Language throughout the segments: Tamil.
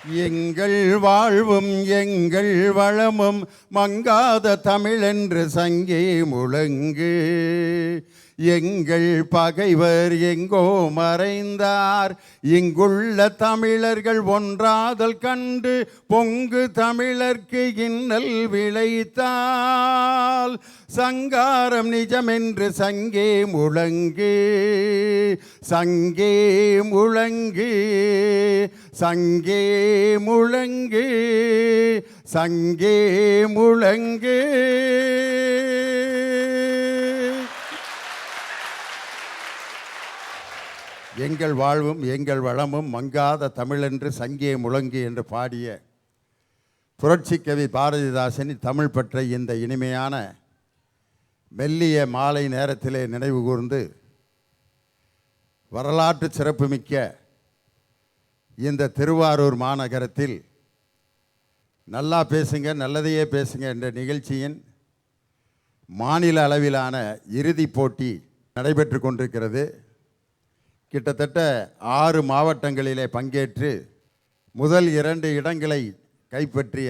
எங்கள் வாழ்வும் எங்கள் வளமும் மங்காத தமிழென்று சங்கே முழங்கு. எங்கள் பகைவர் எங்கோ மறைந்தார், இங்குள்ள தமிழர்கள் ஒன்றாதல் கண்டு பொங்கு தமிழர்க்கு இன்னல் விளைத்தால் சங்காரம் நிஜமென்று சங்கே முழங்கு. சங்கே முழங்கு, சங்கே முழங்கு, சங்கே முழங்கு. எங்கள் வாழ்வும் எங்கள் வளமும் மங்காத தமிழென்று சங்கே முழங்கு என்று பாடிய புரட்சிக்கவி பாரதிதாசன் தமிழ் பற்ற இந்த இனிமையான மெல்லிய மாலை நேரத்திலே நினைவு கூர்ந்து வரலாற்று சிறப்புமிக்க இந்த திருவாரூர் மாநகரத்தில் நல்லா பேசுங்க நல்லதையே பேசுங்க என்ற நிகழ்ச்சியின் மாநில அளவிலான இறுதிப் போட்டி நடைபெற்று கொண்டிருக்கிறது. கிட்டத்தட்ட 6 மாவட்டங்களிலே பங்கேற்று முதல் 2 இடங்களை கைப்பற்றிய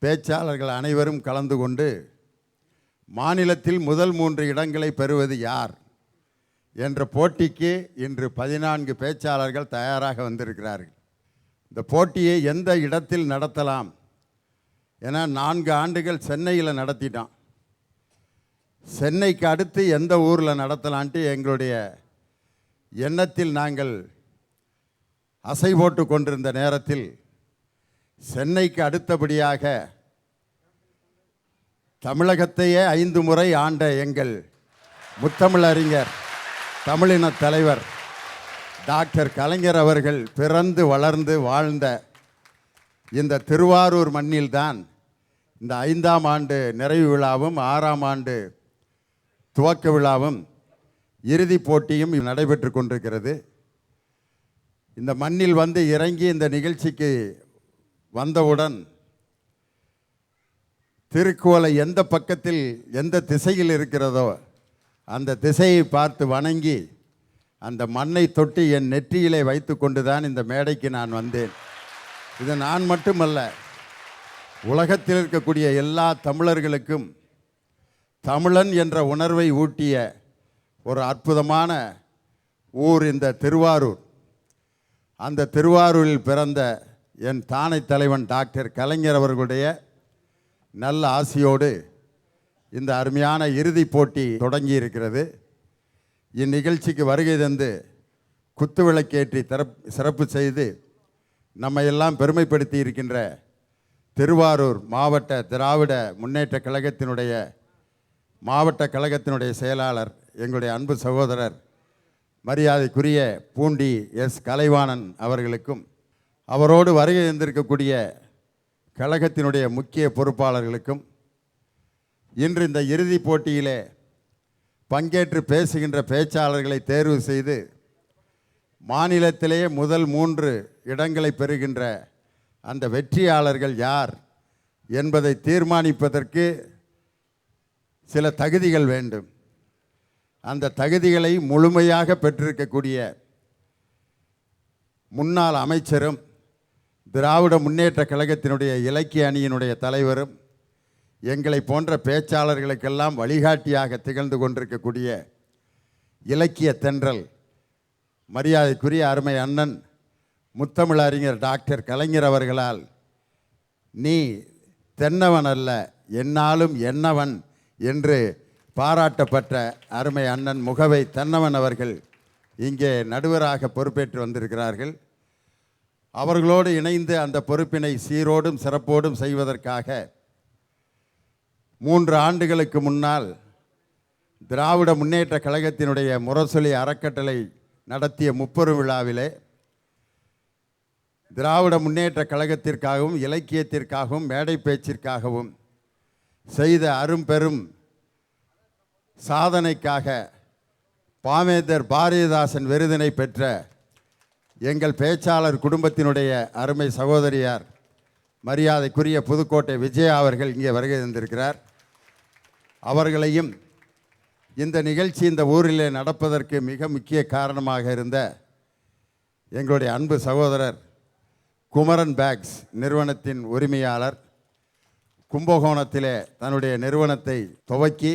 பேச்சாளர்கள் அனைவரும் கலந்து கொண்டு மாநிலத்தில் முதல் 3 இடங்களை பெறுவது யார் என்ற போட்டிக்கு இன்று 14 பேச்சாளர்கள் தயாராக வந்திருக்கிறார்கள். இந்த போட்டியை எந்த இடத்தில் நடத்தலாம் என 4 ஆண்டுகள் சென்னையில் நடத்திட்டோம். சென்னைக்கு அடுத்து எந்த ஊரில் நடத்தலான்ட்டு எங்களுடைய எண்ணத்தில் நாங்கள் அசை போட்டு கொண்டிருந்த நேரத்தில் சென்னைக்கு அடுத்தபடியாக தமிழகத்தையே 5 முறை ஆண்ட எங்கள் முத்தமிழறிஞர் தமிழின தலைவர் டாக்டர் கலைஞர் அவர்கள் பிறந்து வளர்ந்து வாழ்ந்த இந்த திருவாரூர் மண்ணில்தான் இந்த 5ஆம் ஆண்டு நிறைவு விழாவும் 6ஆம் ஆண்டு துவக்க விழாவும் இறுதிப் போட்டியும் நடைபெற்று கொண்டிருக்கிறது. இந்த மண்ணில் வந்து இறங்கி இந்த நிகழ்ச்சிக்கு வந்தவுடன் திருக்குவளை எந்த பக்கத்தில் எந்த திசையில் இருக்கிறதோ அந்த திசையை பார்த்து வணங்கி அந்த மண்ணை தொட்டு என் நெற்றியிலே வைத்து கொண்டு தான் இந்த மேடைக்கு நான் வந்தேன். இது நான் மட்டுமல்ல, உலகத்தில் இருக்கக்கூடிய எல்லா தமிழர்களுக்கும் தமிழன் என்ற உணர்வை ஊட்டிய ஒரு அற்புதமான ஊர் இந்த திருவாரூர். அந்த திருவாரூரில் பிறந்த என் தானை தலைவன் டாக்டர் கலைஞர் அவர்களுடைய நல்ல ஆசியோடு இந்த அருமையான இறுதிப் போட்டி தொடங்கி இருக்கிறது. இந்நிகழ்ச்சிக்கு வருகை தந்து குத்துவிளக்கேற்றி சிறப்பு செய்து நம்ம எல்லாம் பெருமைப்படுத்தி இருக்கின்ற திருவாரூர் மாவட்ட திராவிட முன்னேற்ற கழகத்தினுடைய மாவட்ட கழகத்தினுடைய செயலாளர் எங்களுடைய அன்பு சகோதரர் மரியாதைக்குரிய பூண்டி எஸ் கலைவாணன் அவர்களுக்கும் அவரோடு வருகை தந்திருக்கக்கூடிய கழகத்தினுடைய முக்கிய பொறுப்பாளர்களுக்கும் இன்று இந்த இறுதிப் போட்டியிலே பங்கேற்று பேசுகின்ற பேச்சாளர்களை தேர்வு செய்து மாநிலத்திலேயே முதல் 3 இடங்களை பெறுகின்ற அந்த வெற்றியாளர்கள் யார் என்பதை தீர்மானிப்பதற்கு சில தகுதிகள் வேண்டும். அந்த தகுதிகளை முழுமையாக பெற்றிருக்கக்கூடிய முன்னாள் அமைச்சரும் திராவிட முன்னேற்ற கழகத்தினுடைய இலக்கிய அணியினுடைய தலைவரும் எங்களை போன்ற பேச்சாளர்களுக்கெல்லாம் வழிகாட்டியாக திகழ்ந்து கொண்டிருக்கக்கூடிய இலக்கிய தென்றல் மரியாதைக்குரிய அருமை அண்ணன் முத்தமிழறிஞர் டாக்டர் கலைஞர் அவர்களால் நீ தென்னவன் அல்ல என்னாலும் என்னவன் என்று பாராட்டப்பட்ட அருமை அண்ணன் முகவை தென்னவன் அவர்கள் இங்கே நடுவராக பொறுப்பேற்று வந்திருக்கிறார்கள். அவர்களோடு இணைந்து அந்த பொறுப்பினை சீரோடும் சிறப்போடும் செய்வதற்காக 3 ஆண்டுகளுக்கு முன்னால் திராவிட முன்னேற்ற கழகத்தினுடைய முரசொலி அறக்கட்டளை நடத்திய முப்பெரும் விழாவிலே திராவிட முன்னேற்ற கழகத்திற்காகவும் இலக்கியத்திற்காகவும் மேடை பேச்சிற்காகவும் செய்த அரும்பெரும் சாதனைக்காக பாவேந்தர் பாரதிதாசன் விருதினை பெற்ற எங்கள் பேச்சாளர் குடும்பத்தினுடைய அருமை சகோதரியார் மரியாதைக்குரிய புதுக்கோட்டை விஜயா அவர்கள் இங்கே வருகை தந்திருக்கிறார். அவர்களையும் இந்த நிகழ்ச்சி இந்த ஊரிலே நடப்பதற்கு மிக முக்கிய காரணமாக இருந்த எங்களுடைய அன்பு சகோதரர் குமரன் பேக்ஸ் நிறுவனத்தின் உரிமையாளர் கும்பகோணத்திலே தன்னுடைய நிறுவனத்தை துவக்கி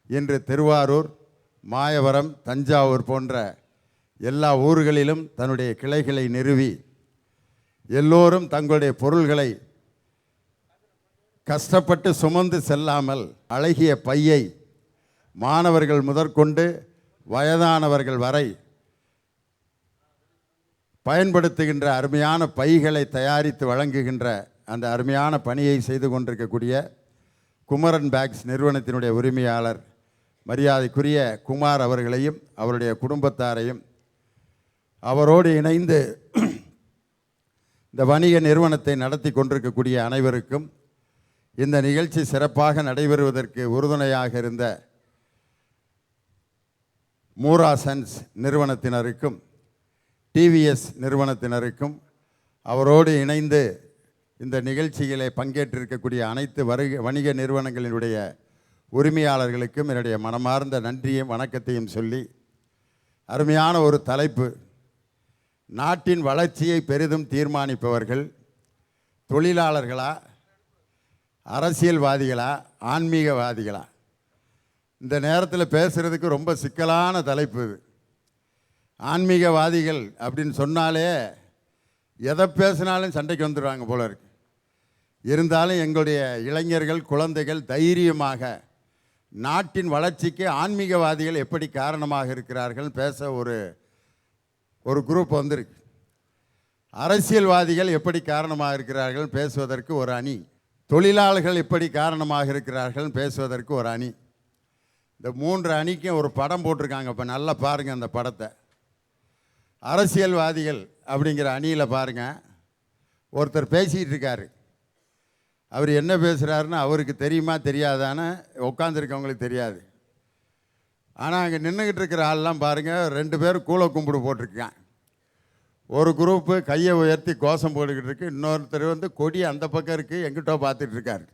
இன்று திருவாரூர், மாயவரம், தஞ்சாவூர் போன்ற எல்லா ஊர்களிலும் தன்னுடைய கிளைகளை நிறுவி எல்லோரும் தங்களுடைய பொருள்களை கஷ்டப்பட்டு சுமந்து செல்லாமல் அழகிய பையை மாணவர்கள் முதற்கொண்டு வயதானவர்கள் வரை பயன்படுத்துகின்ற அருமையான பைகளை தயாரித்து வழங்குகின்ற அந்த அருமையான பணியை செய்து கொண்டிருக்கக்கூடிய குமரன் பேக்ஸ் நிறுவனத்தினுடைய உரிமையாளர் மரியாதைக்குரிய குமார் அவர்களையும் அவருடைய குடும்பத்தாரையும் அவரோடு இணைந்து இந்த வணிக நிறுவனத்தை நடத்தி கொண்டிருக்கக்கூடிய அனைவருக்கும் இந்த நிகழ்ச்சி சிறப்பாக நடைபெறுவதற்கு உறுதுணையாக இருந்த மூரா சன்ஸ் நிறுவனத்தினருக்கும் டிவிஎஸ் நிறுவனத்தினருக்கும் அவரோடு இணைந்து இந்த நிகழ்ச்சிகளை பங்கேற்றிருக்கக்கூடிய அனைத்து வணிக நிறுவனங்களினுடைய உரிமையாளர்களுக்கும் என்னுடைய மனமார்ந்த நன்றியும் வணக்கத்தையும் சொல்லி, அருமையான ஒரு தலைப்பு, நாட்டின் வளர்ச்சியை பெரிதும் தீர்மானிப்பவர்கள் தொழிலாளர்களா, அரசியல்வாதிகளா, ஆன்மீகவாதிகளா? இந்த நேரத்தில் பேசுகிறதுக்கு ரொம்ப சிக்கலான தலைப்பு இது. ஆன்மீகவாதிகள் அப்படின்னு சொன்னாலே எதை பேசினாலும் சண்டைக்கு வந்துடுவாங்க போல இருக்கு. இருந்தாலும் எங்களுடைய இளைஞர்கள், குழந்தைகள் தைரியமாக நாட்டின் வளர்ச்சிக்கு ஆன்மீகவாதிகள் எப்படி காரணமாக இருக்கிறார்கள் பேச ஒரு குரூப் வந்திருக்கு. அரசியல்வாதிகள் எப்படி காரணமாக இருக்கிறார்கள் பேசுவதற்கு ஒரு அணி, தொழிலாளர்கள் எப்படி காரணமாக இருக்கிறார்கள் பேசுவதற்கு ஒரு அணி. இந்த 3 அணிக்கும் ஒரு படம் போட்டிருக்காங்க. இப்போ நல்லா பாருங்கள் அந்த படத்தை. அரசியல்வாதிகள் அப்படிங்கிற அணியில் பாருங்கள், ஒருத்தர் பேசிகிட்டு இருக்கார். அவர் என்ன பேசுகிறாருன்னு அவருக்கு தெரியுமா தெரியாதான்னு உட்காந்துருக்கவங்களுக்கு தெரியாது. ஆனால் அங்கே நின்றுக்கிட்டு இருக்கிற ஆள்லாம் பாருங்கள், 2 பேர் கூலை கும்பிடு போட்டிருக்கான். ஒரு குரூப்பு கையை உயர்த்தி கோஷம் போட்டுக்கிட்டு இருக்கு, இன்னொருத்தர் வந்து கொடி அந்த பக்கம் இருக்குது எங்கிட்டோ பார்த்துட்ருக்கார்.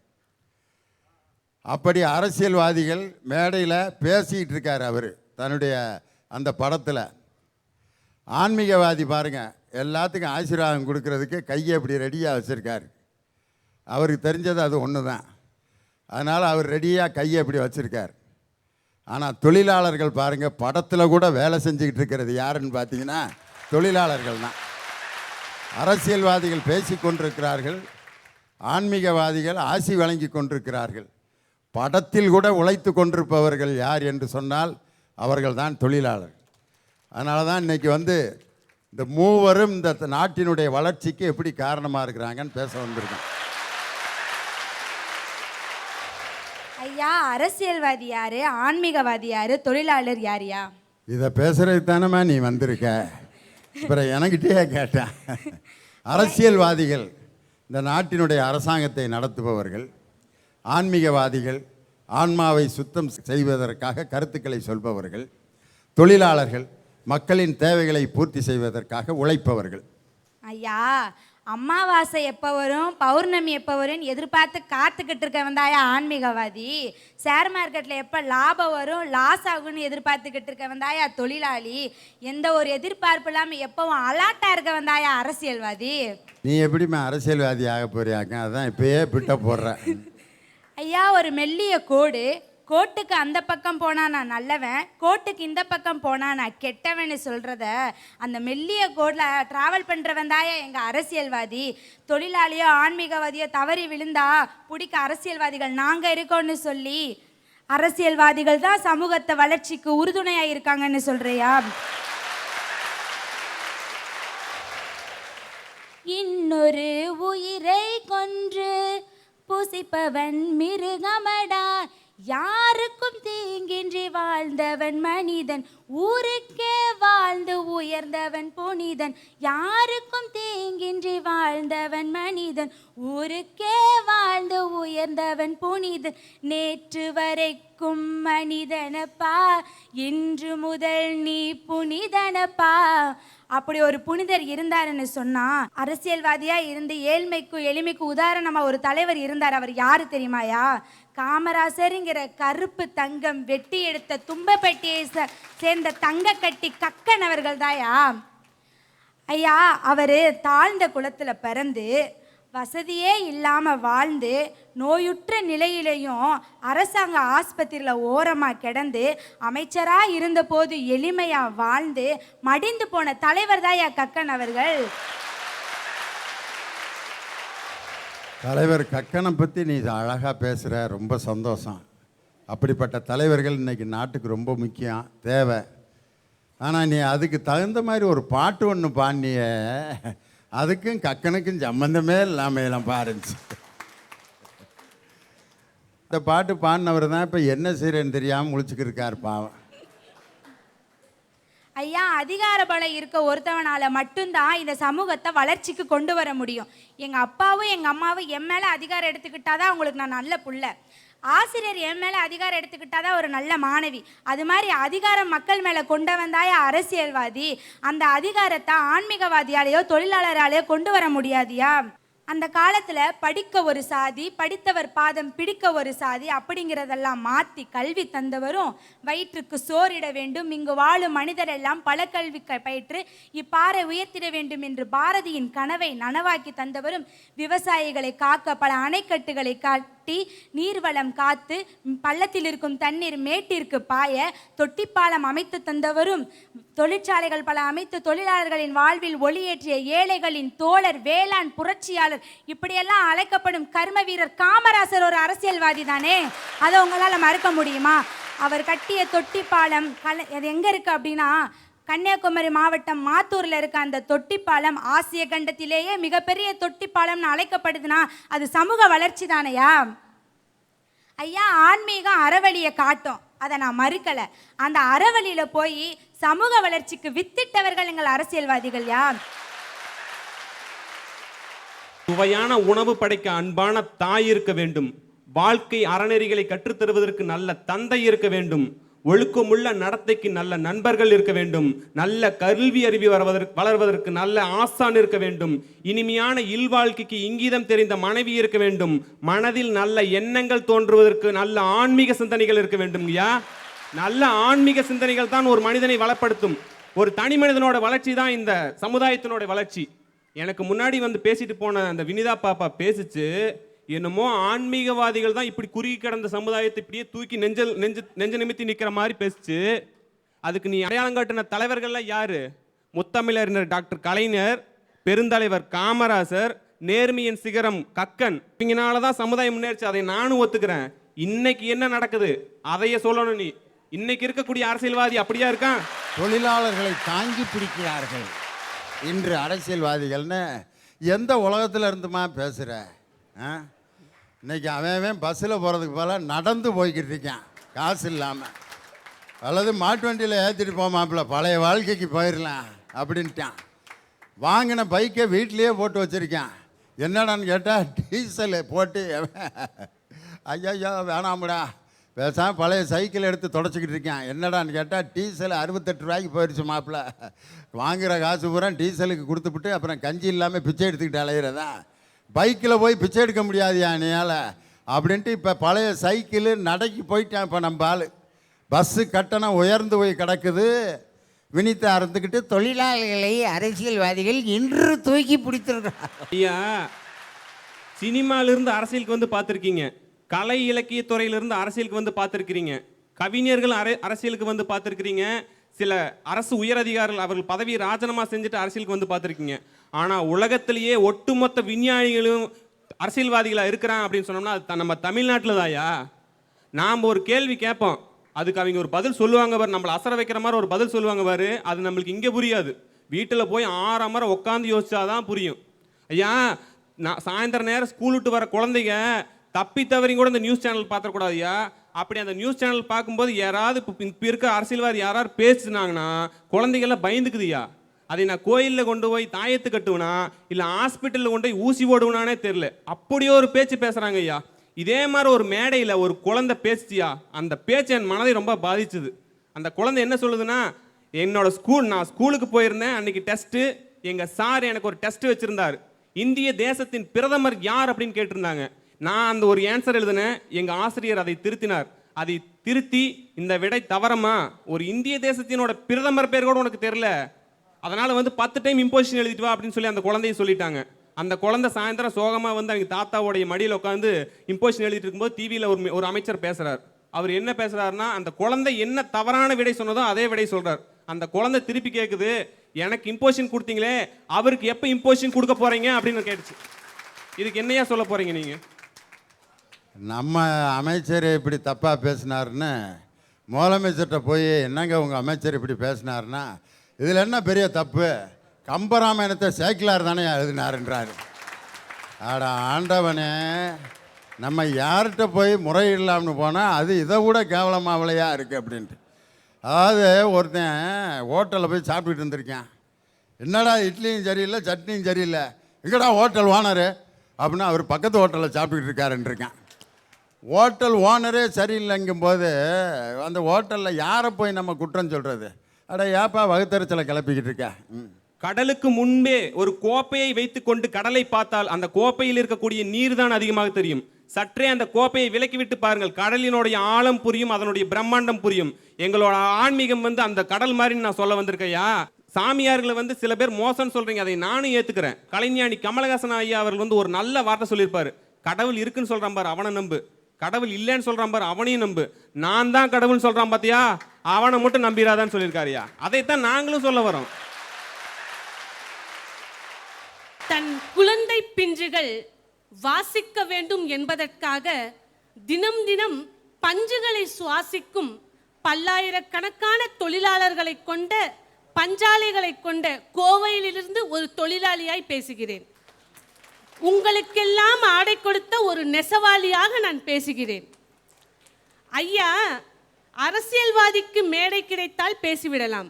அப்படி அரசியல்வாதிகள் மேடையில் பேசிக்கிட்டு இருக்கார் அவர் தன்னுடைய அந்த படத்தில். ஆன்மீகவாதி பாருங்கள், எல்லாத்துக்கும் ஆசீர்வாதம் கொடுக்கறதுக்கு கையை இப்படி ரெடியாக வச்சுருக்கார். அவருக்கு தெரிஞ்சது அது ஒன்று தான், அதனால் அவர் ரெடியாக கையை இப்படி வச்சுருக்கார். ஆனால் தொழிலாளர்கள் பாருங்கள், படத்தில் கூட வேலை செஞ்சுக்கிட்டு இருக்கிறது யாருன்னு பார்த்தீங்கன்னா தொழிலாளர்கள் தான். அரசியல்வாதிகள் பேசி கொண்டிருக்கிறார்கள், ஆன்மீகவாதிகள் ஆசி வழங்கி கொண்டிருக்கிறார்கள். படத்தில் கூட உழைத்து கொண்டிருப்பவர்கள் யார் என்று சொன்னால் அவர்கள் தான் தொழிலாளர்கள். அதனால தான் இன்றைக்கி வந்து இந்த மூவரும் இந்த நாட்டினுடைய வளர்ச்சிக்கு எப்படி காரணமாக இருக்கிறாங்கன்னு பேச வந்திருக்கேன். ஐயா, அரசியல்வாதி யாரு, ஆன்மீகவாதி யாரு, தொழிலாளர் யாரியா? இதை பேசுறதுக்கு தானேம்மா நீ வந்திருக்க. அப்புறம் எனக்கிட்டே கேட்டேன். அரசியல்வாதிகள் இந்த நாட்டினுடைய அரசாங்கத்தை நடத்துபவர்கள், ஆன்மீகவாதிகள் ஆன்மாவை சுத்தம் செய்வதற்காக கருத்துக்களை சொல்பவர்கள், தொழிலாளர்கள் மக்களின் தேவைகளை பூர்த்தி செய்வதற்காக உழைப்பவர்கள். ஐயா, அமாவாசை எப்போ வரும், பௌர்ணமி எப்போ வரும்னு எதிர்பார்த்து காத்துக்கிட்டு இருக்க வந்தாயா ஆன்மீகவாதி? ஷேர் மார்க்கெட்டில் எப்போ லாபம் வரும், லாஸ் ஆகும்னு எதிர்பார்த்துக்கிட்டு இருக்க வந்தாயா தொழிலாளி? எந்த ஒரு எதிர்பார்ப்பு இல்லாமல் எப்பவும் அலாட்டாக இருக்க வந்தாயா அரசியல்வாதி? நீ எப்படிமா அரசியல்வாதி ஆக போறியாக்க? அதான் இப்பயே பிட்ட போடுற. ஐயா, ஒரு மெல்லிய கோடு, கோட்டுக்கு அந்த பக்கம் போனால் நான் நல்லவன், கோட்டுக்கு இந்த பக்கம் போனால் நான் கெட்டவன்னு சொல்கிறத அந்த மெல்லிய கோடில் ட்ராவல் பண்ணுறவன் தாயா எங்கள் அரசியல்வாதி. தொழிலாளியோ ஆன்மீகவாதியோ தவறி விழுந்தா பிடிக்க அரசியல்வாதிகள் நாங்கள் இருக்கோன்னு சொல்லி அரசியல்வாதிகள் தான் சமூகத்தை வளர்ச்சிக்கு உறுதுணையாக இருக்காங்கன்னு சொல்கிறியா? இன்னொரு உயிரை கொன்று புசிப்பவன் மிருகமடா, யாருக்கும் தீங்கின்றி வாழ்ந்தவன் மனிதன், ஊருக்கே வாழ்ந்து உயர்ந்தவன் புனிதன். யாருக்கும் தீங்கின்றி வாழ்ந்தவன் மனிதன், ஊருக்கே வாழ்ந்து உயர்ந்தவன் புனிதன். நேற்று வரைக்கும் மனிதனப்பா, இன்று முதல் நீ புனிதனப்பா. அப்படி ஒரு புனிதர் இருந்தாருன்னு சொன்னா, அரசியல்வாதியா இருந்து ஏழ்மைக்கும் எளிமைக்கும் உதாரணமா ஒரு தலைவர் இருந்தார். அவர் யாரு தெரியுமாயா? காமராசருங்கிற கருப்பு தங்கம் வெட்டி எடுத்த தும்பப்பட்டியை சேர்ந்த தங்க கட்டி கக்கன் அவர்கள் தாயா. ஐயா அவர் தாழ்ந்த குலத்தில் பிறந்து வசதியே இல்லாமல் வாழ்ந்து நோயுற்ற நிலையிலையும் அரசாங்க ஆஸ்பத்திரியில் ஓரமாக கிடந்து அமைச்சராக இருந்தபோது எளிமையாக வாழ்ந்து மடிந்து போன தலைவர் தான் கக்கன் அவர்கள். தலைவர் கக்கனை பற்றி நீ அழகாக பேசுகிற, ரொம்ப சந்தோஷம். அப்படிப்பட்ட தலைவர்கள் இன்றைக்கி நாட்டுக்கு ரொம்ப முக்கியம், தேவை. ஆனால் நீ அதுக்கு தகுந்த மாதிரி ஒரு பாட்டு ஒன்று பாடினிய, அதுக்கும் கக்கனுக்கும் சம்மந்தமே இல்லாமல் எல்லாம் பாருச்சு. இந்த பாட்டு பாடினவர் தான் இப்போ என்ன செய்கிறேன்னு தெரியாமல் முழிச்சுக்கிட்டு இருக்கார் பாவம். ஐயா, அதிகார பலம் இருக்க ஒருத்தவனால மட்டும்தான் இந்த சமூகத்தை வளர்ச்சிக்கு கொண்டு வர முடியும். எங்கள் அப்பாவும் எங்கள் அம்மாவும் என் மேலே அதிகாரம் எடுத்துக்கிட்டாதான் அவங்களுக்கு நான் நல்ல புள்ள. ஆசிரியர் என் மேலே அதிகாரம் எடுத்துக்கிட்டாதான் ஒரு நல்ல மாணவி. அது மாதிரி அதிகாரம் மக்கள் மேலே கொண்டு வந்தாய அரசியல்வாதி. அந்த அதிகாரத்தை ஆன்மீகவாதியாலேயோ தொழிலாளராலேயோ கொண்டு வர முடியாதியா? அந்த காலத்தில் படிக்க ஒரு சாதி, படித்தவர் பாதம் பிடிக்க ஒரு சாதி அப்படிங்கிறதெல்லாம் மாற்றி கல்வி தந்தவரும், வயிற்றுக்கு சோறிட வேண்டும், இங்கு வாழும் மனிதரெல்லாம் பல கல்வி பயிற்று இப்பாறை உயர்த்திட வேண்டும் என்று பாரதியின் கனவை நனவாக்கி தந்தவரும், விவசாயிகளை காக்க பல அணைக்கட்டுகளை கட்டி நீர்வளம் காத்து பள்ளத்தில் இருக்கும் தண்ணீர் மேட்டிற்கு பாய தொட்டிப்பாலம் அமைத்து தந்தவரும், தொழிற்சாலைகள் பல அமைத்து தொழிலாளர்களின் வாழ்வில் ஒளியேற்றிய ஏழைகளின் தோழர், வேளாண் புரட்சியாளர், இப்படியெல்லாம் அழைக்கப்படும் கர்ம வீரர் காமராசர் ஒரு அரசியல்வாதி தானே. அதை உங்களால் மறுக்க முடியுமா? அவர் கட்டிய தொட்டிப்பாலம் அது எங்கே இருக்குது அப்படின்னா, கன்னியாகுமரி மாவட்டம் மாத்தூரில் இருக்க அந்த தொட்டிப்பாலம் ஆசிய கண்டத்திலேயே மிகப்பெரிய தொட்டிப்பாலம்னு அழைக்கப்படுதுன்னா அது சமூக வளர்ச்சி தானையா? ஐயா, ஆன்மீகம் அறவழியை காட்டும், அதை நான் மறுக்கலை. அந்த அறவழியில் போய் சமூக வளர்ச்சிக்கு வித்திட்டவர்கள் எங்கள் அரசியல்வாதிகள் யார்? சுவையான உணவு படைக்க அன்பான தாய் இருக்க வேண்டும். வாழ்க்கை அறநெறிகளை கற்றுத்தருவதற்கு நல்ல தந்தை இருக்க வேண்டும். ஒழுக்கமுள்ள நடத்தைக்கு நல்ல நண்பர்கள் இருக்க வேண்டும். நல்ல கல்வி அறிவு வளர்வதற்கு நல்ல ஆசான் இருக்க வேண்டும். இனிமையான இல்வாழ்க்கைக்கு இங்கீதம் தெரிந்த மனைவி இருக்க வேண்டும். மனதில் நல்ல எண்ணங்கள் தோன்றுவதற்கு நல்ல ஆன்மீக சிந்தனைகள் இருக்க வேண்டும். நல்ல ஆன்மீக சிந்தனைகள் தான் ஒரு மனிதனை வளப்படுத்தும். ஒரு தனி மனிதனோட வளர்ச்சி தான் இந்த சமுதாயத்தினோட வளர்ச்சி. எனக்கு முன்னாடி வந்து பேசிட்டு போன அந்த வினிதா பாப்பா பேசிச்சு, என்னமோ ஆன்மீகவாதிகள் தான் இப்படி குறுகி கிடந்த சமுதாயத்தை இப்படியே தூக்கி நெஞ்ச நிமித்தி நிற்கிற மாதிரி பேசிச்சு. அதுக்கு நீ அடையாளம் காட்டின தலைவர்கள்லாம் யாரு? முத்தமிழறிஞர் டாக்டர் கலைஞர், பெருந்தலைவர் காமராசர், நேர்மையின் சிகரம் கக்கன். இவங்கனால தான் சமுதாயம் முன்னேறிச்சு. அதை நானும் ஒத்துக்கிறேன். இன்னைக்கு என்ன நடக்குது அதையே சொல்லணும். நீ இன்னைக்கு இருக்கக்கூடிய அரசியல்வாதி அப்படியா இருக்கான்? தொழிலாளர்களை தாங்கி பிடிக்கிறார்கள் இன்று அரசியல்வாதிகள்னு எந்த உலகத்தில் இருந்துமா பேசுகிற? இன்னைக்கு அவன் பஸ்ஸில் போகிறதுக்கு போல நடந்து போய்கிட்டு இருக்கான் காசு இல்லாமல். அல்லது மாட்டு வண்டியில் ஏற்றிட்டு போமாப்பில் பழைய வாழ்க்கைக்கு போயிடலாம் அப்படின்ட்டான். வாங்கின பைக்கை வீட்லேயே போட்டு வச்சுருக்கான். என்னடான்னு கேட்டால் டீசல் போட்டு ஐயா வேணாமுடா பேசாமல் பழைய சைக்கிள் எடுத்து தொடச்சிக்கிட்டு இருக்கேன். என்னடான்னு கேட்டால் டீசல் 68 ரூபாய்க்கு போயிடுச்சு மாப்பிள்ள. வாங்குகிற காசு பூரா டீசலுக்கு கொடுத்துப்புட்டு அப்புறம் கஞ்சி இல்லாமல் பிச்சை எடுத்துக்கிட்டு அலையிறதா? பைக்கில் போய் பிச்சை எடுக்க முடியாதுயா நீயால் அப்படின்ட்டு இப்போ பழைய சைக்கிள் நடைக்கு போயிட்டான். இப்போ நம்ம ஆள் பஸ்ஸு கட்டணம் உயர்ந்து போய் கிடக்குது. வினிதா அறுந்துக்கிட்டு தொழிலாளிகளை அரசியல்வாதிகள் இன்று தூக்கி பிடித்திருக்கிறார். ஐயா, சினிமாலிருந்து அரசியலுக்கு வந்து பார்த்துருக்கீங்க, கலை இலக்கிய துறையிலிருந்து அரசியலுக்கு வந்து பார்த்துருக்கிறீங்க, கவிஞர்கள் அரசியலுக்கு வந்து பார்த்துருக்கிறீங்க, சில அரசு உயரதிகாரிகள் அவர்கள் பதவியை ராஜினாமா செஞ்சுட்டு அரசியலுக்கு வந்து பார்த்துருக்கீங்க. ஆனால் உலகத்திலேயே ஒட்டுமொத்த விஞ்ஞானிகளும் அரசியல்வாதிகளாக இருக்கிறான் அப்படின்னு சொன்னோம்னா அது நம்ம தமிழ்நாட்டில் தாயா. நாம் ஒரு கேள்வி கேட்போம், அதுக்கு அவங்க ஒரு பதில் சொல்லுவாங்க பாரு, நம்மளை அசர வைக்கிற மாதிரி ஒரு பதில் சொல்லுவாங்க பாரு. அது நம்மளுக்கு இங்கே புரியாது. வீட்டில் போய் 6 மணி உட்காந்து யோசிச்சாதான் புரியும். ஐயா, நான் சாயந்தரம் நேரம் ஸ்கூல் விட்டு வர குழந்தைங்க தப்பி தவறி கூட இந்த நியூஸ் சேனல் பார்த்துக்கூடாது ஐயா. அப்படி அந்த நியூஸ் சேனல் பார்க்கும்போது யாராவது இப்போ இருக்க அரசியல்வாதி யாராவது பேசுனாங்கன்னா குழந்தைகள்லாம் பயந்துக்குதுயா. அதை நான் கோயிலில் கொண்டு போய் தாயத்து கட்டுவேனா இல்லை ஹாஸ்பிட்டலில் கொண்டு போய் ஊசி ஓடுவேனானே தெரில. அப்படியே ஒரு பேச்சு பேசுகிறாங்க ஐயா. இதே மாதிரி ஒரு மேடையில் ஒரு குழந்தை பேசிச்சியா, அந்த பேச்சு என் மனதை ரொம்ப பாதிச்சுது. அந்த குழந்தை என்ன சொல்லுதுன்னா, நான் ஸ்கூலுக்கு போயிருந்தேன், அன்றைக்கி டெஸ்ட்டு, எங்கள் சார் எனக்கு ஒரு டெஸ்ட்டு வச்சுருந்தார், இந்திய தேசத்தின் பிரதமர் யார் அப்படின்னு கேட்டிருந்தாங்க. நான் அந்த ஒரு ஆன்சர் எழுதினேன், எங்கள் ஆசிரியர் அதை திருத்தினார். அதை திருத்தி இந்த விடை தவறமா, ஒரு இந்திய தேசத்தினோட பிரதமர் பேர் கூட உனக்கு தெரியல, அதனால வந்து 10 டைம் இம்போசிஷன் எழுதிட்டு வா அப்படின்னு சொல்லி அந்த குழந்தைய சொல்லிட்டாங்க. அந்த குழந்தை சாயந்தரம் சோகமா வந்து அவங்க தாத்தாவுடைய மடியில் உட்காந்து இம்போசிஷன் எழுதிட்டு இருக்கும்போது டிவியில் ஒரு அமைச்சர் பேசுறார். அவர் என்ன பேசுறாருன்னா, அந்த குழந்தை என்ன தவறான விடை சொன்னதோ அதே விடை சொல்றார். அந்த குழந்தை திருப்பி கேட்குது, எனக்கு இம்போசிஷன் கொடுத்தீங்களே, அவருக்கு எப்போ இம்போசிஷன் கொடுக்க போறீங்க அப்படின்னு கேட்டுச்சு. இதுக்கு என்னையா சொல்ல போறீங்க நீங்க? நம்ம அமைச்சர் இப்படி தப்பாக பேசினாருன்னு முதலமைச்சர்கிட்ட போய், என்னங்க உங்கள் அமைச்சர் இப்படி பேசினாருன்னா, இதில் என்ன பெரிய தப்பு, கம்பராமாயணத்தை சேக்கிலார் தானே எழுதினாருன்றாரு. ஆட ஆண்டவனே, நம்ம யார்கிட்ட போய் முறையிடலாம்னு போனால் அது இதை விட கேவலமாவலையா இருக்குது அப்படின்ட்டு. அதாவது ஒருத்தன் ஹோட்டலில் போய் சாப்பிட்டுட்டு இருந்திருக்கேன். என்னடா இட்லியும் சரியில்லை சட்னியும் சரியில்லை, எங்கடா ஹோட்டல் ஓனரு அப்படின்னா அவர் பக்கத்து ஹோட்டலில் சாப்பிட்டுக்கிட்டு இருக்காருன்றிருக்கேன். ஹோட்டல் ஓனரே சரியில்லைங்கும்போது அந்த ஹோட்டலில் யாரை போய் நம்ம குற்றம் சொல்கிறது? அட ஏப்பா வகுத்தறிச்சலை கிளப்பிக்கிட்டு இருக்க. கடலுக்கு முன்பே ஒரு கோப்பையை வைத்துக்கொண்டு கடலை பார்த்தால் அந்த கோப்பையில் இருக்கக்கூடிய நீர் தான் அதிகமாக தெரியும். சற்றே அந்த கோப்பையை விலக்கி விட்டு பாருங்கள், கடலினுடைய ஆழம் புரியும், அதனுடைய பிரம்மாண்டம் புரியும். எங்களோட ஆன்மீகம் வந்து அந்த கடல் மாதிரி நான் சொல்ல வந்திருக்கையா. சாமியார்களை வந்து சில பேர் மோசம்னு சொல்றீங்க, அதை நானும் ஏத்துக்கிறேன். கலைஞானி கமலஹாசன் ஐயா அவர்கள் வந்து ஒரு நல்ல வார்த்தை சொல்லியிருப்பாரு, கடவுள் இருக்குன்னு சொல்றான் பாரு அவனை நம்பு, கடவுள் இல்லைன்னு சொல்றான் பாரு அவனையும் நம்பு, நான் தான் கடவுள்னு சொல்றான் பாத்தியா அவனை மட்டும் நம்பிராதான்னு சொல்லியிருக்காருயா. அதைத்தான் நாங்களும் சொல்ல வரோம். தன் குழந்தை பிஞ்சுகள் வாசிக்க வேண்டும் என்பதற்காக தினம் தினம் பஞ்சுகளை சுவாசிக்கும் பல்லாயிரக்கணக்கான தொழிலாளர்களை கொண்ட பஞ்சாலைகளை கொண்ட கோவையிலிருந்து ஒரு தொழிலாளியாய் பேசுகிறேன். உங்களுக்கெல்லாம் ஆடை கொடுத்த ஒரு நெசவாளியாக நான் பேசுகிறேன். ஐயா, அரசியல்வாதிக்கு மேடை கிடைத்தால் பேசிவிடலாம்,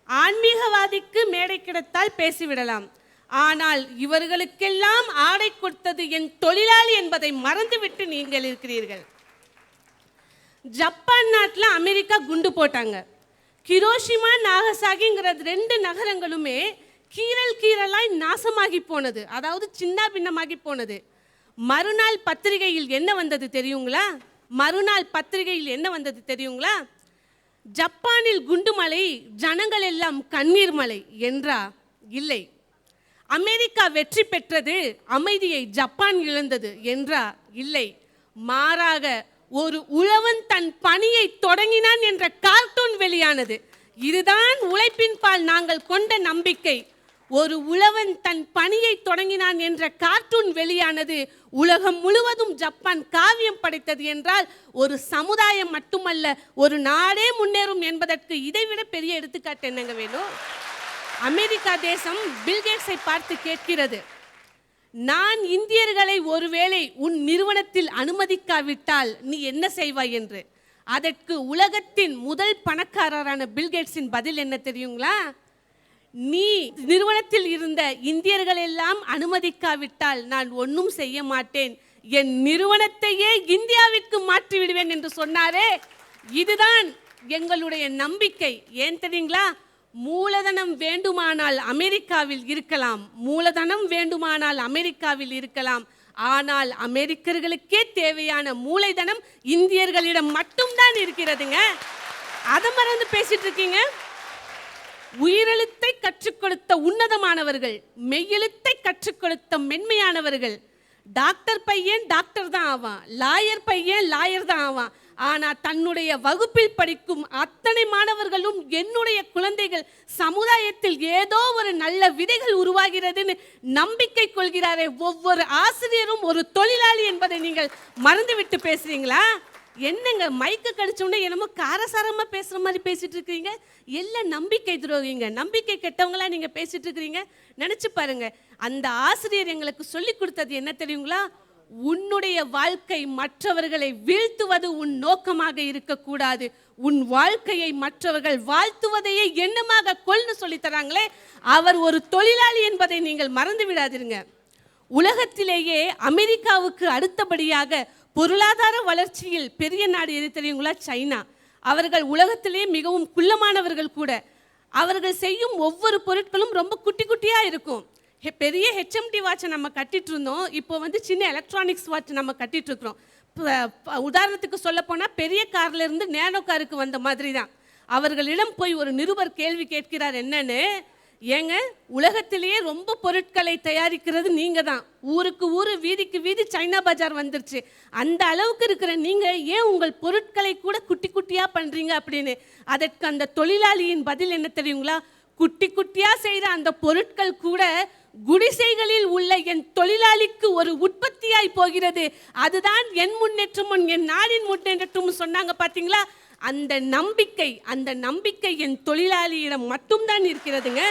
ஆன்மீகவாதிக்கு மேடை கிடைத்தால் பேசிவிடலாம். ஆனால் இவர்களுக்கெல்லாம் ஆடை கொடுத்தது என் தொழிலாளி என்பதை மறந்துவிட்டு நீங்கள் இருக்கிறீர்கள். ஜப்பான் நாட்டில் அமெரிக்கா குண்டு போட்டாங்க. ஹிரோஷிமா நாகசாகிங்கிற 2 நகரங்களுமே கீறலாய் நாசமாகி போனது, அதாவது சின்ன பின்னமாகி போனது. மறுநாள் பத்திரிகையில் என்ன வந்தது தெரியுங்களா? ஜப்பானில் குண்டுமலை, ஜனங்கள் எல்லாம் கண்ணீர் மலை என்றா? இல்லை. அமெரிக்கா வெற்றி பெற்றது, அமைதியை ஜப்பான் இழந்தது என்றா? இல்லை. மாறாக ஒரு உழவன் தன் பணியை தொடங்கினான் என்ற கார்ட்டூன் வெளியானது. இதுதான் உழைப்பின் பால் நாங்கள் கொண்ட நம்பிக்கை. ஒரு உழவன் தன் பணியை தொடங்கினான் என்ற கார்ட்டூன் வெளியானது. உலகம் முழுவதும் ஜப்பான் காவியம் படைத்தது என்றால் ஒரு சமுதாயம் மட்டுமல்ல, ஒரு நாடே முன்னேறும் என்பதற்கு இதைவிட பெரிய எடுத்துக்காட்டு என்னங்க வேணும்? அமெரிக்கா தேசம் பில்கேட்ஸை பார்த்து கேட்கிறது, நான் இந்தியர்களை ஒருவேளை உன் நிறுவனத்தில் அனுமதிக்காவிட்டால் நீ என்ன செய்வாய் என்று. அதற்கு உலகத்தின் முதல் பணக்காரரான பில்கேட்ஸின் பதில் என்ன தெரியுங்களா? நீ நிறுவனத்தில் இருந்த இந்தியர்கள் எல்லாம் அனுமதிக்காவிட்டால் நான் ஒன்றும் செய்ய மாட்டேன், என் நிறுவனத்தையே இந்தியாவிற்கு மாற்றி விடுவேன் என்று சொன்னாரே. இதுதான் எங்களுடைய நம்பிக்கை. ஏன் தெரியுங்களா? மூலதனம் வேண்டுமானால் அமெரிக்காவில் இருக்கலாம், ஆனால் அமெரிக்கர்களுக்கே தேவையான மூலதனம் இந்தியர்களிடம் மட்டும்தான் இருக்கிறதுங்க. அதை மறந்து பேசிட்டு இருக்கீங்க. உயிரெழுத்தை கற்றுக் கொடுத்த உன்னதமானவர்கள், மெய்யெழுத்தை கற்றுக் கொடுத்த மென்மையானவர்கள். டாக்டர் பையன் டாக்டர் தான் ஆவான், லாயர் பையன் லாயர் தான் ஆவான். ஆனா தன்னுடைய வகுப்பில் படிக்கும் அத்தனை மாணவர்களும் என்னுடைய குழந்தைகள் சமுதாயத்தில் ஏதோ ஒரு நல்ல விதைகள் உருவாகிறதுன்னு நம்பிக்கை கொள்கிறாரே, ஒவ்வொரு ஆசிரியரும் ஒரு தொழிலாளி என்பதை நீங்கள் மறந்துவிட்டு பேசுறீங்களா? என்னங்க மைக்கு கடிச்சோடனே என்னமோ காரசாரமா பேசுற மாதிரி பேசிட்டு இருக்கீங்க. எல்லாம் நம்பிக்கை துரோகிங்க, நம்பிக்கை கெட்டவங்களா நீங்க பேசிட்டு இருக்கிறீங்க. நினைச்சு பாருங்க, அந்த ஆசிரியர் எங்களுக்கு சொல்லி கொடுத்தது என்ன தெரியுங்களா? உன்னுடைய வாழ்க்கை மற்றவர்களை வீழ்த்துவது உன் நோக்கமாக இருக்கக்கூடாது, உன் வாழ்க்கையை மற்றவர்கள் வாழ்த்துவதையே எண்ணமாக கொள்னு சொல்லி தராங்களே, அவர் ஒரு தொழிலாளி என்பதை நீங்கள் மறந்து விடாதீங்க. உலகத்திலேயே அமெரிக்காவுக்கு அடுத்தபடியாக பொருளாதார வளர்ச்சியில் பெரிய நாடு எது தெரியுங்களா? சைனா. அவர்கள் உலகத்திலேயே மிகவும் குள்ளமானவர்கள் கூட. அவர்கள் செய்யும் ஒவ்வொரு பொருட்களும் ரொம்ப குட்டி குட்டியாக இருக்கும். பெரிய ஹெச்எம்டி வாட்சை நம்ம கட்டிட்டு இருந்தோம், இப்போ வந்து சின்ன எலக்ட்ரானிக்ஸ் வாட்ச் நம்ம கட்டிட்டு இருக்கிறோம். உதாரணத்துக்கு சொல்ல போனால் பெரிய கார்ல இருந்து நேனோ காருக்கு வந்த மாதிரி தான். அவர்களிடம் போய் ஒரு நிருபர் கேள்வி கேட்கிறார், என்னன்னு, ஏங்க, உலகத்திலேயே ரொம்ப பொருட்களை தயாரிக்கிறது நீங்க தான். ஊருக்கு ஊரு, வீதிக்கு வீதி சைனா பஜார் வந்துருச்சு. அந்த அளவுக்கு இருக்கிற நீங்க ஏன் உங்கள் பொருட்களை கூட குட்டி குட்டியா பண்றீங்க அப்படின்னு. அதற்கு அந்த தொழிலாளியின் பதில் என்ன தெரியுங்களா? குட்டி குட்டியா செய்யற அந்த பொருட்கள் கூட குடிசைகளில் உள்ள என் தொழிலாளிக்கு ஒரு உற்பத்தியாய் போகிறது. அதுதான் என் முன்னேற்றமும் என் நாடின் முன்னேற்றமும் சொன்னாங்க பாத்தீங்களா? அந்த நம்பிக்கை என் தொழிலாளியிடம் மட்டும்தான் இருக்கிறதுங்க.